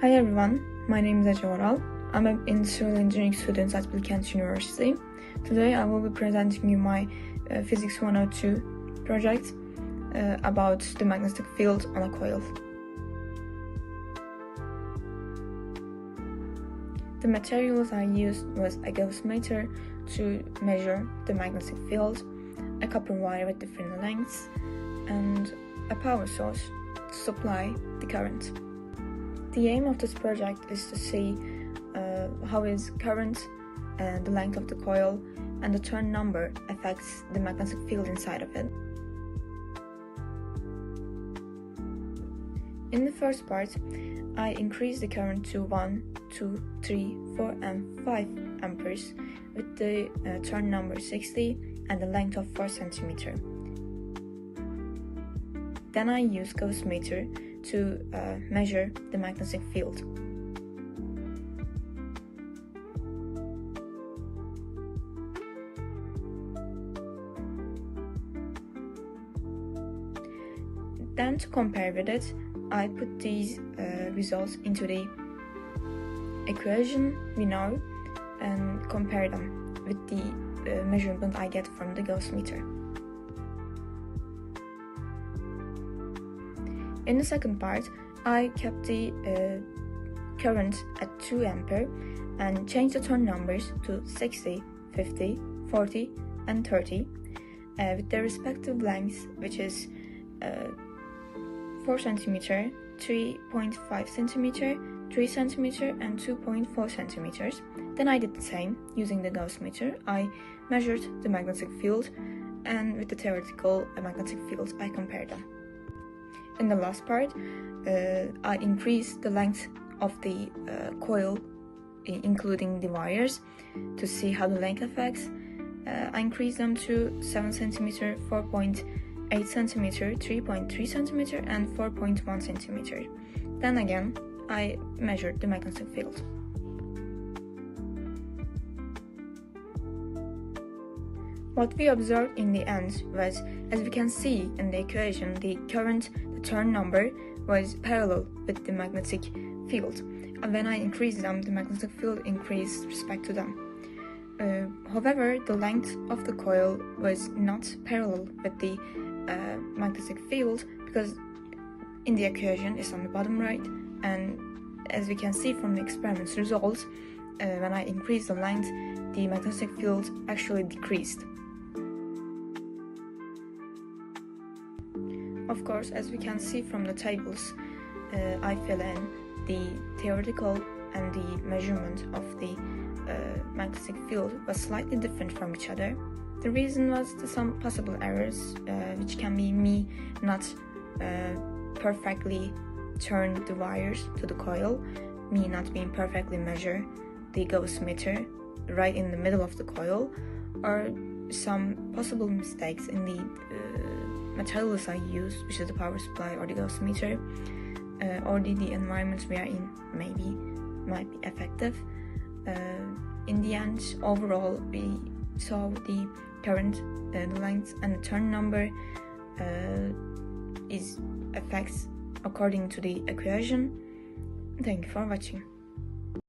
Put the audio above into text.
Hi everyone, my name is Oral. I'm an industrial engineering student at Bilkent University. Today I will be presenting you my Physics 102 project about the magnetic field on a coil. The materials I used was a Gauss meter to measure the magnetic field, a copper wire with different lengths, and a power source to supply the current. The aim of this project is to see how is current, the length of the coil, and the turn number affects the magnetic field inside of it. In the first part, I increased the current to 1, 2, 3, 4, and 5 amperes with the turn number 60 and the length of 4 centimeters. Then I used Gauss meter to measure the magnetic field. Then to compare with it, I put these results into the equation we know and compare them with the measurement I get from the Gauss meter. In the second part, I kept the current at 2 ampere and changed the turn numbers to 60, 50, 40, and 30 with their respective lengths, which is 4 cm, 3.5 cm, 3 cm, and 2.4 cm. Then I did the same using the Gauss meter. I measured the magnetic field, and with the theoretical magnetic field, I compared them. In the last part, I increased the length of the coil, including the wires, to see how the length affects. I increased them to 7 cm, 4.8 cm, 3.3 cm, and 4.1 cm. Then again, I measured the magnetic field. What we observed in the end was, as we can see in the equation, the current, the turn number, was parallel with the magnetic field. And when I increased them, the magnetic field increased respect to them. However, the length of the coil was not parallel with the magnetic field, because in the equation it's on the bottom right, and as we can see from the experiment's results, when I increased the length, the magnetic field actually decreased. Of course, as we can see from the tables I fill in, the theoretical and the measurement of the magnetic field was slightly different from each other. The reason was some possible errors, which can be me not perfectly turn the wires to the coil, me not being perfectly measure the Gauss meter right in the middle of the coil, or some possible mistakes in the materials I use, which is the power supply or the Gauss meter, or the environment we are in might be effective. In the end, overall, we saw the current, the length, and the turn number is affects according to the equation. Thank you for watching.